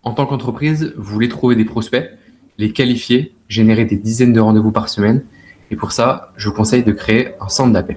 En tant qu'entreprise, vous voulez trouver des prospects, les qualifier, générer des dizaines de rendez-vous par semaine. Et pour ça, je vous conseille de créer un centre d'appel.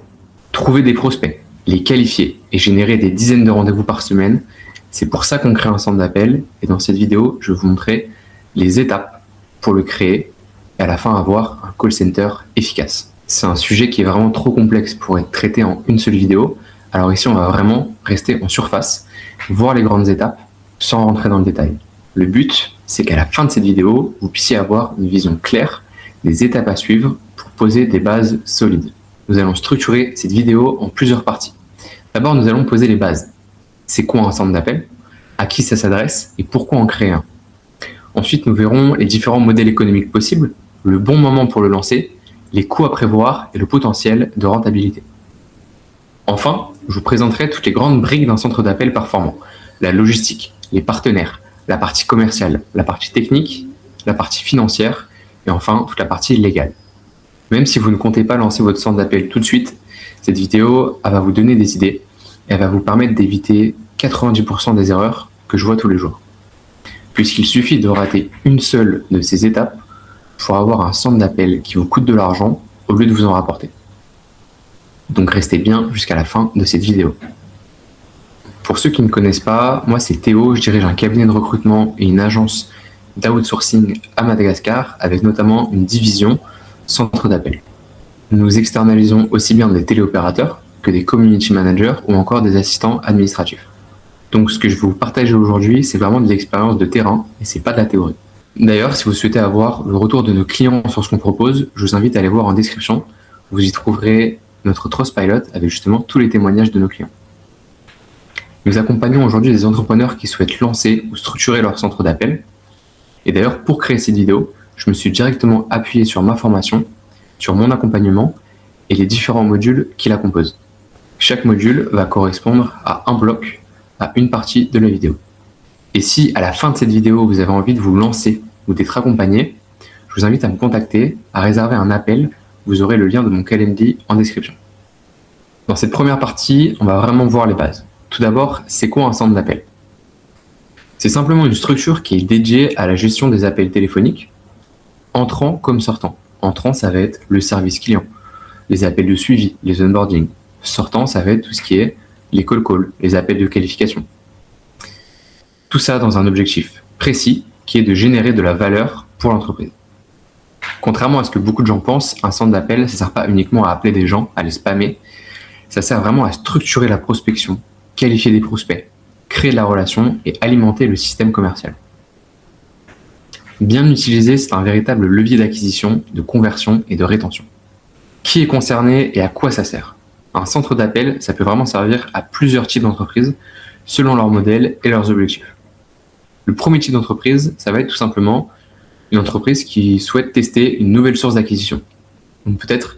Trouver des prospects, les qualifier et générer des dizaines de rendez-vous par semaine, c'est pour ça qu'on crée un centre d'appel. Et dans cette vidéo, je vais vous montrer les étapes pour le créer et à la fin avoir un call center efficace. C'est un sujet qui est vraiment trop complexe pour être traité en une seule vidéo. Alors ici, on va vraiment rester en surface, voir les grandes étapes sans rentrer dans le détail. Le but, c'est qu'à la fin de cette vidéo, vous puissiez avoir une vision claire des étapes à suivre pour poser des bases solides. Nous allons structurer cette vidéo en plusieurs parties. D'abord, nous allons poser les bases. C'est quoi un centre d'appel? À qui ça s'adresse? Et pourquoi en créer un? Ensuite, nous verrons les différents modèles économiques possibles, le bon moment pour le lancer, les coûts à prévoir et le potentiel de rentabilité. Enfin, je vous présenterai toutes les grandes briques d'un centre d'appel performant. La logistique, les partenaires, la partie commerciale, la partie technique, la partie financière et enfin toute la partie légale. Même si vous ne comptez pas lancer votre centre d'appel tout de suite, cette vidéo elle va vous donner des idées et elle va vous permettre d'éviter 90% des erreurs que je vois tous les jours. Puisqu'il suffit de rater une seule de ces étapes pour avoir un centre d'appel qui vous coûte de l'argent au lieu de vous en rapporter. Donc restez bien jusqu'à la fin de cette vidéo. Pour ceux qui ne me connaissent pas, moi c'est Théo, je dirige un cabinet de recrutement et une agence d'outsourcing à Madagascar avec notamment une division centre d'appel. Nous externalisons aussi bien des téléopérateurs que des community managers ou encore des assistants administratifs. Donc ce que je vais vous partager aujourd'hui, c'est vraiment de l'expérience de terrain et c'est pas de la théorie. D'ailleurs, si vous souhaitez avoir le retour de nos clients sur ce qu'on propose, je vous invite à aller voir en description. Vous y trouverez notre Trustpilot avec justement tous les témoignages de nos clients. Nous accompagnons aujourd'hui des entrepreneurs qui souhaitent lancer ou structurer leur centre d'appel. Et d'ailleurs, pour créer cette vidéo, je me suis directement appuyé sur ma formation, sur mon accompagnement et les différents modules qui la composent. Chaque module va correspondre à un bloc, à une partie de la vidéo. Et si à la fin de cette vidéo, vous avez envie de vous lancer ou d'être accompagné, je vous invite à me contacter, à réserver un appel. Vous aurez le lien de mon calendrier en description. Dans cette première partie, on va vraiment voir les bases. Tout d'abord, c'est quoi un centre d'appel? C'est simplement une structure qui est dédiée à la gestion des appels téléphoniques, entrant comme sortant. Entrant, ça va être le service client, les appels de suivi, les onboarding. Sortant, ça va être tout ce qui est les call calls, les appels de qualification. Tout ça dans un objectif précis qui est de générer de la valeur pour l'entreprise. Contrairement à ce que beaucoup de gens pensent, un centre d'appel, ça ne sert pas uniquement à appeler des gens, à les spammer. Ça sert vraiment à structurer la prospection, qualifier des prospects, créer de la relation et alimenter le système commercial. Bien utilisé, c'est un véritable levier d'acquisition, de conversion et de rétention. Qui est concerné et à quoi ça sert? Un centre d'appel, ça peut vraiment servir à plusieurs types d'entreprises selon leur modèle et leurs objectifs. Le premier type d'entreprise, ça va être tout simplement une entreprise qui souhaite tester une nouvelle source d'acquisition. Donc peut-être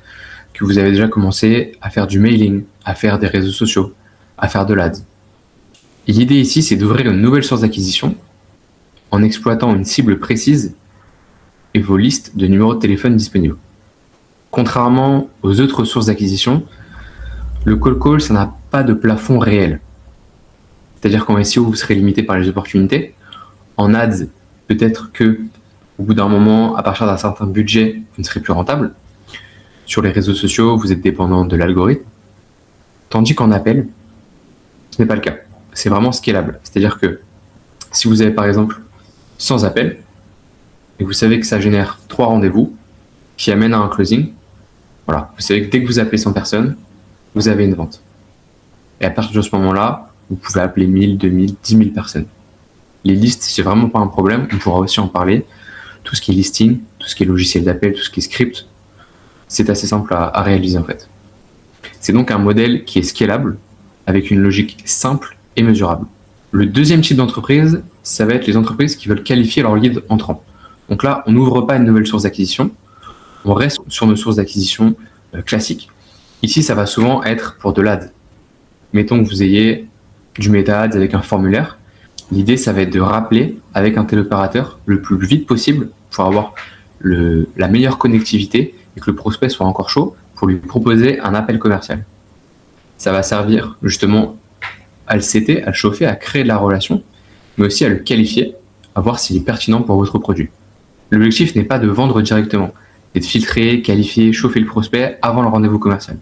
que vous avez déjà commencé à faire du mailing, à faire des réseaux sociaux, à faire de l'AD. L'idée ici, c'est d'ouvrir une nouvelle source d'acquisition en exploitant une cible précise et vos listes de numéros de téléphone disponibles. Contrairement aux autres sources d'acquisition, le call call, ça n'a pas de plafond réel. C'est-à-dire qu'en SEO, vous serez limité par les opportunités. En ads, peut-être que au bout d'un moment, à partir d'un certain budget, vous ne serez plus rentable. Sur les réseaux sociaux, vous êtes dépendant de l'algorithme. Tandis qu'en appel, ce n'est pas le cas. C'est vraiment scalable. C'est-à-dire que si vous avez par exemple 100 appels et vous savez que ça génère 3 rendez-vous qui amènent à un closing, voilà, vous savez que dès que vous appelez 100 personnes, vous avez une vente. Et à partir de ce moment-là, vous pouvez appeler 1000, 2000, 10 000 personnes. Les listes, c'est vraiment pas un problème. On pourra aussi en parler. Tout ce qui est listing, tout ce qui est logiciel d'appel, tout ce qui est script, c'est assez simple à réaliser en fait. C'est donc un modèle qui est scalable avec une logique simple et mesurable. Le deuxième type d'entreprise, ça va être les entreprises qui veulent qualifier leur lead entrant. Donc là, on n'ouvre pas une nouvelle source d'acquisition, on reste sur nos sources d'acquisition classiques. Ici, ça va souvent être pour de l'ad. Mettons que vous ayez du meta-ads avec un formulaire. L'idée, ça va être de rappeler avec un téléopérateur le plus vite possible pour avoir la meilleure connectivité et que le prospect soit encore chaud pour lui proposer un appel commercial. Ça va servir justement à le setter, à le chauffer, à créer de la relation, mais aussi à le qualifier à voir s'il est pertinent pour votre produit. L'objectif n'est pas de vendre directement, c'est de filtrer, qualifier, chauffer le prospect avant le rendez-vous commercial.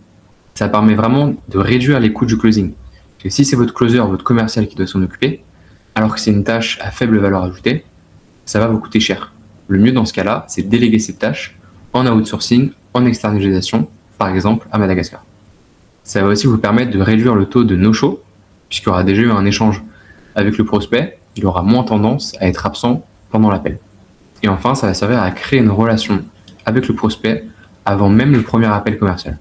Ça permet vraiment de réduire les coûts du closing. Parce que si c'est votre closer, votre commercial qui doit s'en occuper, alors que c'est une tâche à faible valeur ajoutée, ça va vous coûter cher. Le mieux dans ce cas-là, c'est de déléguer cette tâche en outsourcing, en externalisation, par exemple à Madagascar. Ça va aussi vous permettre de réduire le taux de no-show, puisqu'il y aura déjà eu un échange avec le prospect, il aura moins tendance à être absent pendant l'appel. Et enfin, ça va servir à créer une relation avec le prospect avant même le premier appel commercial.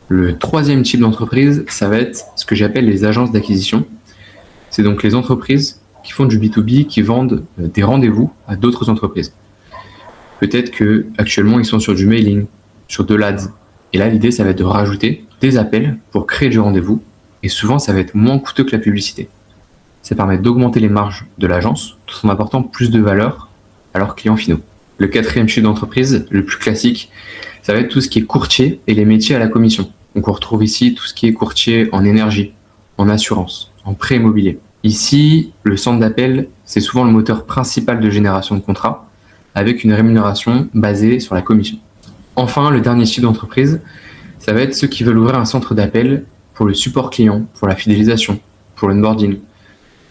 Le troisième type d'entreprise, ça va être ce que j'appelle les agences d'acquisition. C'est donc les entreprises qui font du B2B, qui vendent des rendez-vous à d'autres entreprises. Peut-être qu'actuellement, ils sont sur du mailing, sur de l'ADS. Et là, l'idée, ça va être de rajouter des appels pour créer du rendez-vous. Et souvent, ça va être moins coûteux que la publicité. Ça permet d'augmenter les marges de l'agence tout en apportant plus de valeur à leurs clients finaux. Le quatrième type d'entreprise, le plus classique, ça va être tout ce qui est courtier et les métiers à la commission. Donc on retrouve ici tout ce qui est courtier en énergie, en assurance, en prêt immobilier. Ici, le centre d'appel, c'est souvent le moteur principal de génération de contrats, avec une rémunération basée sur la commission. Enfin, le dernier type d'entreprise, ça va être ceux qui veulent ouvrir un centre d'appel pour le support client, pour la fidélisation, pour l'onboarding.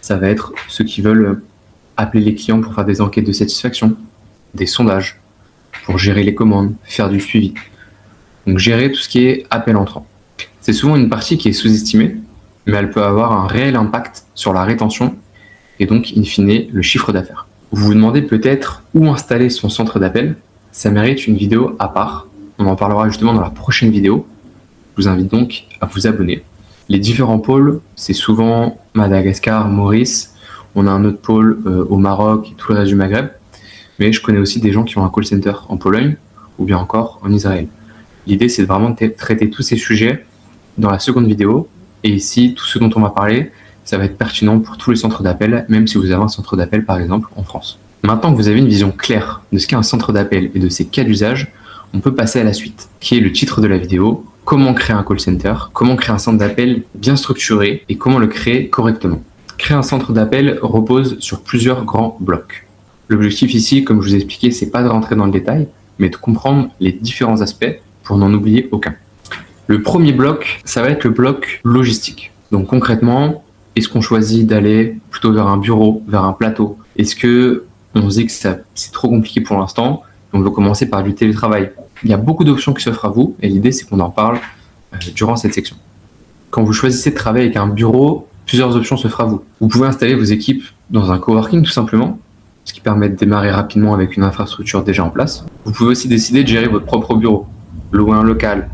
Ça va être ceux qui veulent appeler les clients pour faire des enquêtes de satisfaction, des sondages, pour gérer les commandes, faire du suivi. Donc gérer tout ce qui est appel entrant. C'est souvent une partie qui est sous-estimée, mais elle peut avoir un réel impact sur la rétention et donc, in fine, le chiffre d'affaires. Vous vous demandez peut-être où installer son centre d'appel. Ça mérite une vidéo à part. On en parlera justement dans la prochaine vidéo. Je vous invite donc à vous abonner. Les différents pôles, c'est souvent Madagascar, Maurice. On a un autre pôle au Maroc et tout le reste du Maghreb. Mais je connais aussi des gens qui ont un call center en Pologne ou bien encore en Israël. L'idée, c'est vraiment de traiter tous ces sujets dans la seconde vidéo. Et ici, tout ce dont on va parler, ça va être pertinent pour tous les centres d'appel, même si vous avez un centre d'appel, par exemple, en France. Maintenant que vous avez une vision claire de ce qu'est un centre d'appel et de ses cas d'usage, on peut passer à la suite, qui est le titre de la vidéo, comment créer un call center, comment créer un centre d'appel bien structuré et comment le créer correctement. Créer un centre d'appel repose sur plusieurs grands blocs. L'objectif ici, comme je vous ai expliqué, c'est pas de rentrer dans le détail, mais de comprendre les différents aspects pour n'en oublier aucun. Le premier bloc, ça va être le bloc logistique. Donc concrètement, est-ce qu'on choisit d'aller plutôt vers un bureau, vers un plateau? Est-ce que on se dit que c'est trop compliqué pour l'instant et on veut commencer par du télétravail? Il y a beaucoup d'options qui s'offrent à vous et l'idée c'est qu'on en parle durant cette section. Quand vous choisissez de travailler avec un bureau, plusieurs options s'offrent à vous. Vous pouvez installer vos équipes dans un coworking tout simplement, ce qui permet de démarrer rapidement avec une infrastructure déjà en place. Vous pouvez aussi décider de gérer votre propre bureau, louer un local,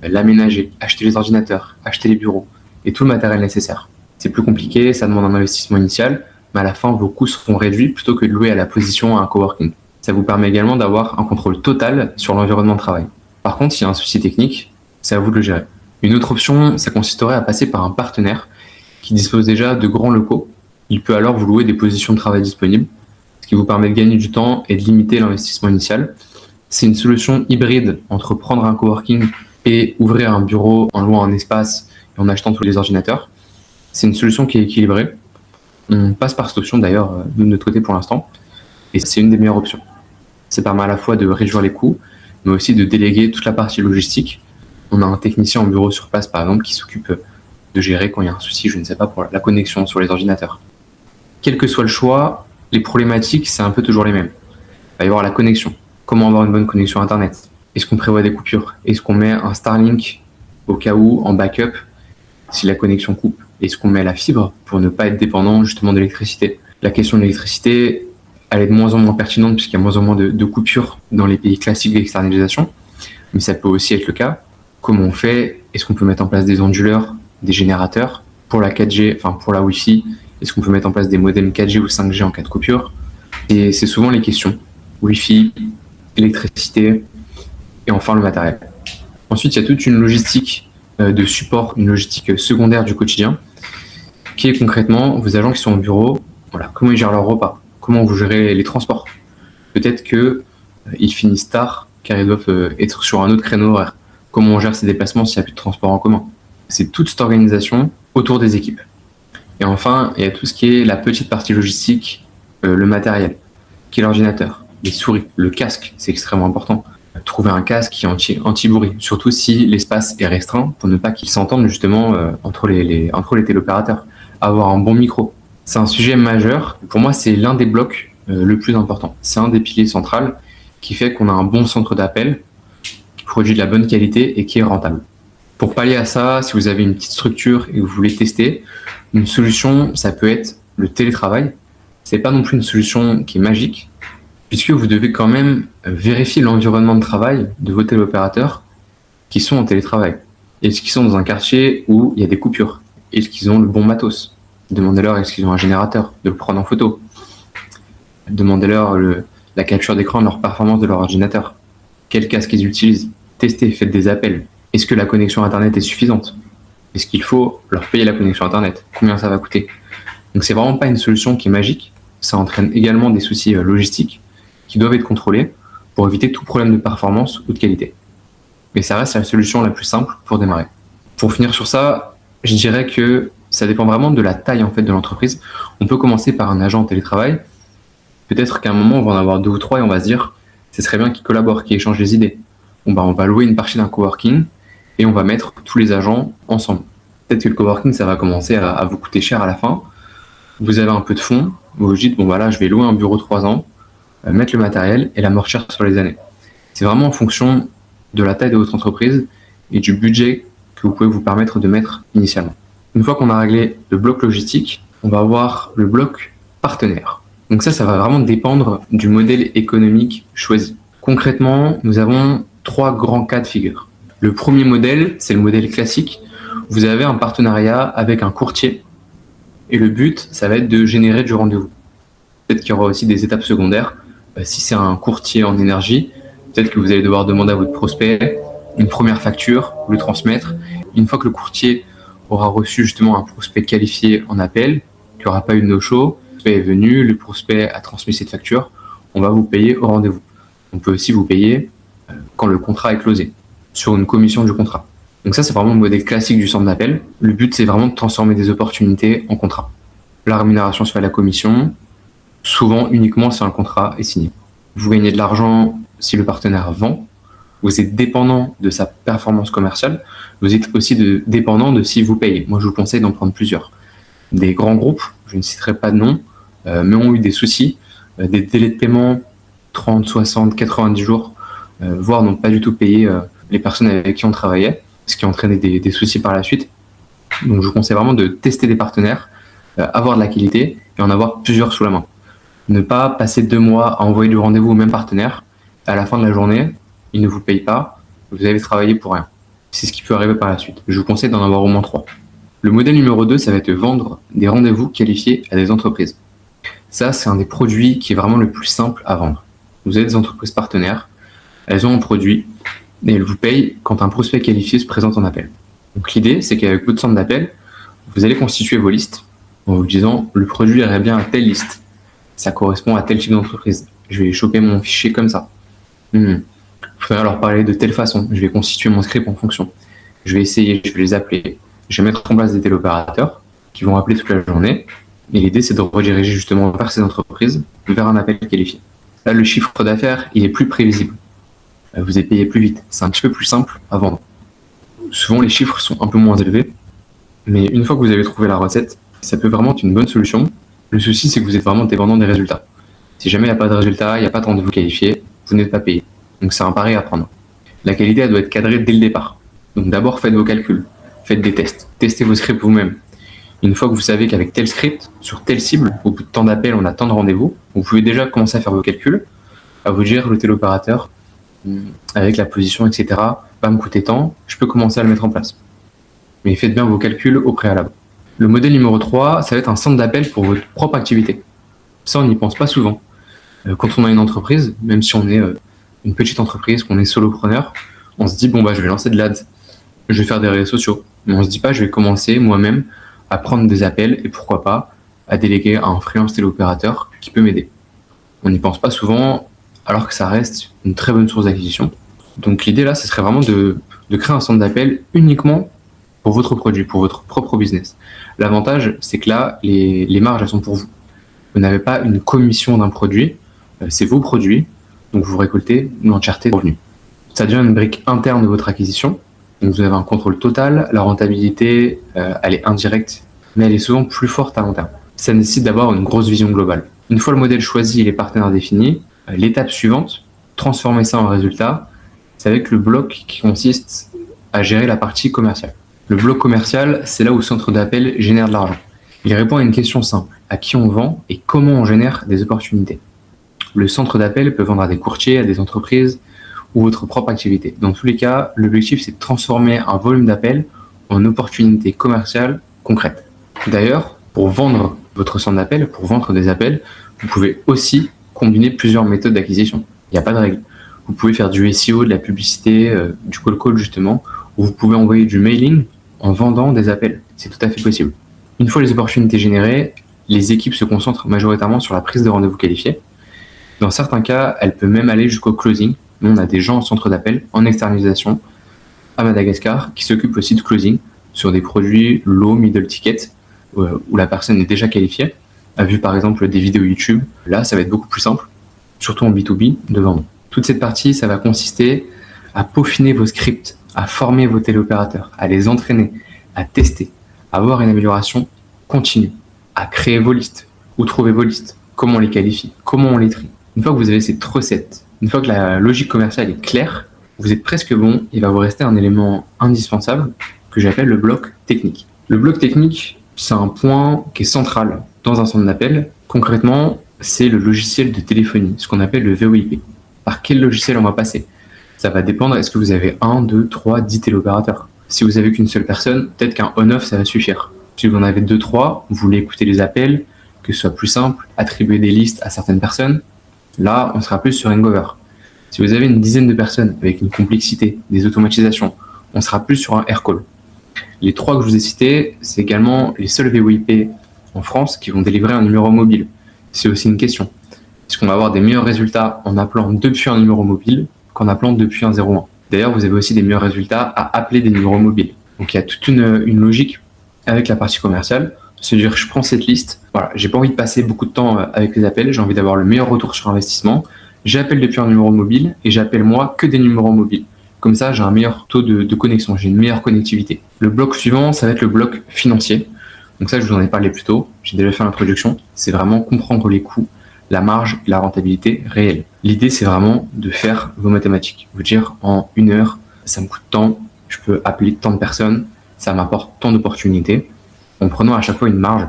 l'aménager, acheter les ordinateurs, acheter les bureaux et tout le matériel nécessaire. C'est plus compliqué, ça demande un investissement initial, mais à la fin, vos coûts seront réduits plutôt que de louer à la position à un coworking. Ça vous permet également d'avoir un contrôle total sur l'environnement de travail. Par contre, s'il y a un souci technique, c'est à vous de le gérer. Une autre option, ça consisterait à passer par un partenaire qui dispose déjà de grands locaux. Il peut alors vous louer des positions de travail disponibles, ce qui vous permet de gagner du temps et de limiter l'investissement initial. C'est une solution hybride entre prendre un coworking et ouvrir un bureau en louant un espace et en achetant tous les ordinateurs. C'est une solution qui est équilibrée. On passe par cette option d'ailleurs de notre côté pour l'instant et c'est une des meilleures options. Ça permet à la fois de réduire les coûts, mais aussi de déléguer toute la partie logistique. On a un technicien en bureau sur place par exemple qui s'occupe de gérer quand il y a un souci, je ne sais pas, pour la connexion sur les ordinateurs. Quel que soit le choix, les problématiques, c'est un peu toujours les mêmes. Il va y avoir la connexion. Comment avoir une bonne connexion Internet? Est-ce qu'on prévoit des coupures? Est-ce qu'on met un Starlink au cas où, en backup, si la connexion coupe? Est-ce qu'on met la fibre pour ne pas être dépendant justement de l'électricité? La question de l'électricité, elle est de moins en moins pertinente puisqu'il y a moins en moins de coupures dans les pays classiques d'externalisation, mais ça peut aussi être le cas. Comment on fait? Est-ce qu'on peut mettre en place des onduleurs, des générateurs pour la 4G, enfin pour la Wi-Fi? Est-ce qu'on peut mettre en place des modems 4G ou 5G en cas de coupure? Et c'est souvent les questions. Wi-Fi, électricité et enfin le matériel. Ensuite, il y a toute une logistique de support, une logistique secondaire du quotidien, qui est concrètement vos agents qui sont au bureau, voilà, comment ils gèrent leur repas, comment vous gérez les transports. Peut-être qu'ils finissent tard car ils doivent être sur un autre créneau horaire. Comment on gère ces déplacements s'il n'y a plus de transport en commun. C'est toute cette organisation autour des équipes. Et enfin, il y a tout ce qui est la petite partie logistique le matériel, qui est l'ordinateur, les souris, le casque, c'est extrêmement important. Trouver un casque qui est anti-bruit, surtout si l'espace est restreint pour ne pas qu'ils s'entendent justement entre les téléopérateurs. Avoir un bon micro, c'est un sujet majeur. Pour moi, c'est l'un des blocs le plus important. C'est un des piliers centraux qui fait qu'on a un bon centre d'appel qui produit de la bonne qualité et qui est rentable. Pour pallier à ça, si vous avez une petite structure et que vous voulez tester, une solution, ça peut être le télétravail. C'est pas non plus une solution qui est magique, puisque vous devez quand même vérifier l'environnement de travail de vos téléopérateurs qui sont en télétravail. Est-ce qu'ils sont dans un quartier où il y a des coupures? Est-ce qu'ils ont le bon matos? Demandez-leur est-ce qu'ils ont un générateur, de le prendre en photo. Demandez-leur la capture d'écran de leur performance de leur ordinateur. Quel casque ils utilisent? Testez, faites des appels. Est-ce que la connexion Internet est suffisante? Est-ce qu'il faut leur payer la connexion Internet? Combien ça va coûter? Donc c'est vraiment pas une solution qui est magique. Ça entraîne également des soucis logistiques qui doivent être contrôlés pour éviter tout problème de performance ou de qualité. Mais ça reste la solution la plus simple pour démarrer. Pour finir sur ça, je dirais que ça dépend vraiment de la taille en fait de l'entreprise. On peut commencer par un agent en télétravail. Peut-être qu'à un moment, on va en avoir 2 ou 3 et on va se dire, ce serait bien qu'ils collaborent, qu'ils échangent des idées. On va louer une partie d'un coworking et on va mettre tous les agents ensemble. Peut-être que le coworking, ça va commencer à vous coûter cher à la fin. Vous avez un peu de fonds, vous vous dites, bon voilà, je vais louer un bureau 3 ans, mettre le matériel et l'amortir sur les années. C'est vraiment en fonction de la taille de votre entreprise et du budget que vous pouvez vous permettre de mettre initialement. Une fois qu'on a réglé le bloc logistique, on va avoir le bloc partenaire. Donc ça va vraiment dépendre du modèle économique choisi. Concrètement, nous avons 3 grands cas de figure. Le premier modèle, c'est le modèle classique. Vous avez un partenariat avec un courtier et le but, ça va être de générer du rendez-vous. Peut-être qu'il y aura aussi des étapes secondaires. Si c'est un courtier en énergie, peut-être que vous allez devoir demander à votre prospect une première facture, le transmettre. Une fois que le courtier aura reçu justement un prospect qualifié en appel, qu'il n'y aura pas eu de no-show, le prospect est venu, le prospect a transmis cette facture, on va vous payer au rendez-vous. On peut aussi vous payer quand le contrat est closé, sur une commission du contrat. Donc ça, c'est vraiment le modèle classique du centre d'appel. Le but, c'est vraiment de transformer des opportunités en contrat. La rémunération se fait à la commission, souvent uniquement si un contrat est signé. Vous gagnez de l'argent si le partenaire vend, vous êtes dépendant de sa performance commerciale, vous êtes aussi dépendant de si vous payez. Moi, je vous conseille d'en prendre plusieurs. Des grands groupes, je ne citerai pas de nom, mais ont eu des soucis, des délais de paiement 30, 60, 90 jours, voire n'ont pas du tout payé les personnes avec qui on travaillait, ce qui a entraîné des soucis par la suite. Donc je vous conseille vraiment de tester des partenaires, avoir de la qualité et en avoir plusieurs sous la main. Ne pas passer 2 mois à envoyer du rendez-vous au même partenaire. À la fin de la journée, il ne vous paye pas, vous avez travaillé pour rien. C'est ce qui peut arriver par la suite. Je vous conseille d'en avoir au moins 3. Le modèle numéro 2, ça va être de vendre des rendez-vous qualifiés à des entreprises. Ça, c'est un des produits qui est vraiment le plus simple à vendre. Vous avez des entreprises partenaires, elles ont un produit et elles vous payent quand un prospect qualifié se présente en appel. Donc l'idée, c'est qu'avec votre centre d'appel, vous allez constituer vos listes en vous disant le produit irait bien à telle liste. Ça correspond à tel type d'entreprise. Je vais choper mon fichier comme ça. Il faudrait leur parler de telle façon. Je vais constituer mon script en fonction. Je vais essayer, je vais les appeler. Je vais mettre en place des téléopérateurs qui vont appeler toute la journée. Et l'idée, c'est de rediriger justement vers ces entreprises, vers un appel qualifié. Là, le chiffre d'affaires, il est plus prévisible. Vous êtes payé plus vite. C'est un petit peu plus simple à vendre. Souvent, les chiffres sont un peu moins élevés. Mais une fois que vous avez trouvé la recette, ça peut vraiment être une bonne solution. Le souci, c'est que vous êtes vraiment dépendant des résultats. Si jamais il n'y a pas de résultats, il n'y a pas de rendez-vous qualifié, vous n'êtes pas payé. Donc c'est un pari à prendre. La qualité, elle doit être cadrée dès le départ. Donc d'abord, faites vos calculs, faites des tests, testez vos scripts vous-même. Une fois que vous savez qu'avec tel script, sur telle cible, au bout de tant d'appels, on a tant de rendez-vous, vous pouvez déjà commencer à faire vos calculs, à vous dire le téléopérateur, avec la position, etc., va me coûter tant, je peux commencer à le mettre en place. Mais faites bien vos calculs au préalable. Le modèle numéro 3, ça va être un centre d'appel pour votre propre activité. Ça, on n'y pense pas souvent. Quand on a une entreprise, même si on est une petite entreprise, qu'on est solopreneur, on se dit, bon, je vais lancer de l'ads, je vais faire des réseaux sociaux. Mais on se dit pas, je vais commencer moi-même à prendre des appels et pourquoi pas à déléguer à un freelance téléopérateur qui peut m'aider. On n'y pense pas souvent, alors que ça reste une très bonne source d'acquisition. Donc l'idée là, ce serait vraiment de créer un centre d'appel uniquement pour votre produit, pour votre propre business. L'avantage, c'est que là, les marges, elles sont pour vous. Vous n'avez pas une commission d'un produit, c'est vos produits, donc vous récoltez l'entièreté des revenus. Ça devient une brique interne de votre acquisition, donc vous avez un contrôle total, la rentabilité, elle est indirecte, mais elle est souvent plus forte à long terme. Ça nécessite d'avoir une grosse vision globale. Une fois le modèle choisi et les partenaires définis, l'étape suivante, transformer ça en résultat, c'est avec le bloc qui consiste à gérer la partie commerciale. Le bloc commercial, c'est là où le centre d'appel génère de l'argent. Il répond à une question simple, à qui on vend et comment on génère des opportunités. Le centre d'appel peut vendre à des courtiers, à des entreprises ou votre propre activité. Dans tous les cas, l'objectif c'est de transformer un volume d'appels en opportunités commerciales concrètes. D'ailleurs, pour vendre votre centre d'appel, pour vendre des appels, vous pouvez aussi combiner plusieurs méthodes d'acquisition. Il n'y a pas de règle. Vous pouvez faire du SEO, de la publicité, du cold call justement, ou vous pouvez envoyer du mailing en vendant des appels. C'est tout à fait possible. Une fois les opportunités générées, les équipes se concentrent majoritairement sur la prise de rendez-vous qualifiés. Dans certains cas, elle peut même aller jusqu'au closing. Nous, on a des gens en centre d'appel, en externalisation, à Madagascar, qui s'occupent aussi de closing sur des produits low, middle ticket, où la personne est déjà qualifiée, a vu par exemple des vidéos YouTube. Là, ça va être beaucoup plus simple, surtout en B2B, de vendre. Toute cette partie, ça va consister à peaufiner vos scripts, à former vos téléopérateurs, à les entraîner, à tester, à avoir une amélioration continue, à créer vos listes, où trouver vos listes, comment on les qualifie, comment on les trie. Une fois que vous avez cette recette, une fois que la logique commerciale est claire, vous êtes presque bon, il va vous rester un élément indispensable que j'appelle le bloc technique. Le bloc technique, c'est un point qui est central dans un centre d'appel. Concrètement, c'est le logiciel de téléphonie, ce qu'on appelle le VoIP. Par quel logiciel on va passer? Ça va dépendre, est-ce que vous avez 1, 2, 3, 10 téléopérateurs? Si vous avez qu'une seule personne, peut-être qu'un on-off, ça va suffire. Si vous en avez 2, 3, vous voulez écouter les appels, que ce soit plus simple, attribuer des listes à certaines personnes, là, on sera plus sur Hangover. Si vous avez une dizaine de personnes avec une complexité, des automatisations, on sera plus sur un Aircall. Les 3 que je vous ai cités, c'est également les seuls VoIP en France qui vont délivrer un numéro mobile. C'est aussi une question. Est-ce qu'on va avoir des meilleurs résultats en appelant depuis un numéro mobile qu'en appelant depuis un 01? D'ailleurs, vous avez aussi des meilleurs résultats à appeler des numéros mobiles. Donc il y a toute une logique avec la partie commerciale. Se dire, je prends cette liste, voilà, j'ai pas envie de passer beaucoup de temps avec les appels, j'ai envie d'avoir le meilleur retour sur investissement. J'appelle depuis un numéro mobile et j'appelle moi que des numéros mobiles. Comme ça, j'ai un meilleur taux de connexion, j'ai une meilleure connectivité. Le bloc suivant, ça va être le bloc financier. Donc ça, je vous en ai parlé plus tôt, j'ai déjà fait l'introduction. C'est vraiment comprendre les coûts, la marge et la rentabilité réelle. L'idée, c'est vraiment de faire vos mathématiques. Vous dire, en 1 heure, ça me coûte tant, je peux appeler tant de personnes, ça m'apporte tant d'opportunités, en prenant à chaque fois une marge.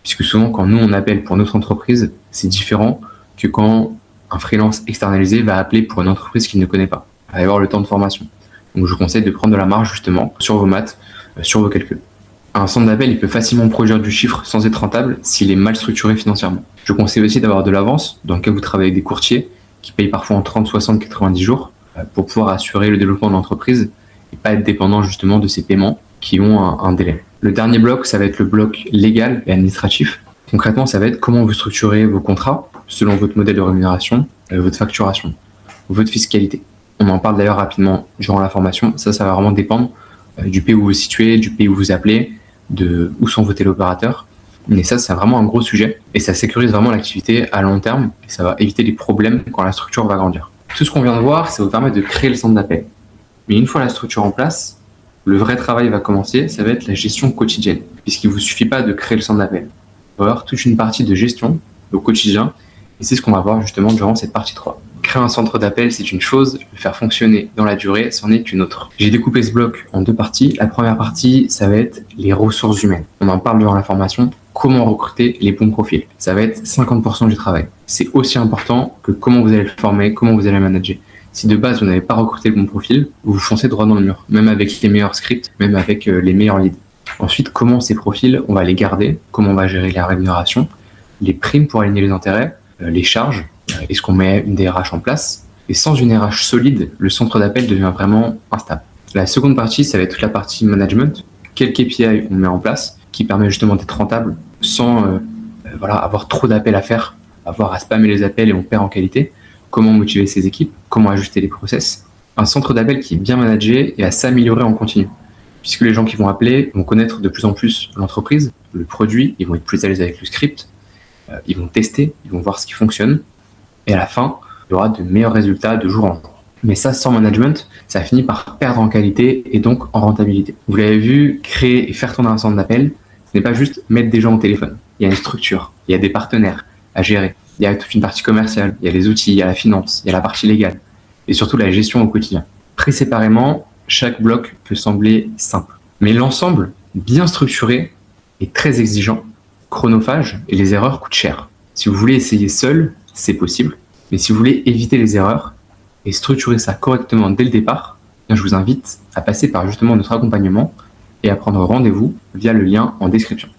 Puisque souvent, quand nous, on appelle pour notre entreprise, c'est différent que quand un freelance externalisé va appeler pour une entreprise qu'il ne connaît pas. Il va y avoir le temps de formation. Donc, je vous conseille de prendre de la marge, justement, sur vos maths, sur vos calculs. Un centre d'appel, il peut facilement produire du chiffre sans être rentable s'il est mal structuré financièrement. Je vous conseille aussi d'avoir de l'avance, dans le cas où vous travaillez avec des courtiers qui payent parfois en 30, 60, 90 jours pour pouvoir assurer le développement de l'entreprise et pas être dépendant justement de ces paiements qui ont un délai. Le dernier bloc, ça va être le bloc légal et administratif. Concrètement, ça va être comment vous structurez vos contrats selon votre modèle de rémunération, votre facturation, votre fiscalité. On en parle d'ailleurs rapidement durant la formation. Ça va vraiment dépendre du pays où vous vous situez, du pays où vous appelez, de où sont vos téléopérateurs. Mais ça, c'est vraiment un gros sujet et ça sécurise vraiment l'activité à long terme et ça va éviter les problèmes quand la structure va grandir. Tout ce qu'on vient de voir, ça vous permet de créer le centre d'appel. Mais une fois la structure en place, le vrai travail va commencer, ça va être la gestion quotidienne, puisqu'il ne vous suffit pas de créer le centre d'appel. Il va y avoir toute une partie de gestion au quotidien et c'est ce qu'on va voir justement durant cette partie 3. Créer un centre d'appel, c'est une chose, le faire fonctionner dans la durée, c'en est une autre. J'ai découpé ce bloc en 2 parties. La première partie, ça va être les ressources humaines. On en parle durant la formation, comment recruter les bons profils. Ça va être 50% du travail. C'est aussi important que comment vous allez le former, comment vous allez le manager. Si de base, vous n'avez pas recruté le bon profil, vous foncez droit dans le mur, même avec les meilleurs scripts, même avec les meilleurs leads. Ensuite, comment ces profils, on va les garder, comment on va gérer la rémunération, les primes pour aligner les intérêts, les charges, est-ce qu'on met une DRH en place? Et sans une RH solide, le centre d'appel devient vraiment instable. La seconde partie, ça va être toute la partie management. Quel KPI on met en place qui permet justement d'être rentable sans avoir trop d'appels à faire, avoir à spammer les appels et on perd en qualité. Comment motiver ses équipes, comment ajuster les process. Un centre d'appel qui est bien managé et à s'améliorer en continu. Puisque les gens qui vont appeler vont connaître de plus en plus l'entreprise, le produit, ils vont être plus à l'aise avec le script. Ils vont tester, ils vont voir ce qui fonctionne. Et à la fin, il y aura de meilleurs résultats de jour en jour. Mais ça, sans management, ça finit par perdre en qualité et donc en rentabilité. Vous l'avez vu, créer et faire tourner un centre d'appel, ce n'est pas juste mettre des gens au téléphone. Il y a une structure, il y a des partenaires à gérer, il y a toute une partie commerciale, il y a les outils, il y a la finance, il y a la partie légale et surtout la gestion au quotidien. Très séparément, chaque bloc peut sembler simple. Mais l'ensemble, bien structuré, est très exigeant, chronophage et les erreurs coûtent cher. Si vous voulez essayer seul, c'est possible. Mais si vous voulez éviter les erreurs et structurer ça correctement dès le départ, je vous invite à passer par justement notre accompagnement et à prendre rendez-vous via le lien en description.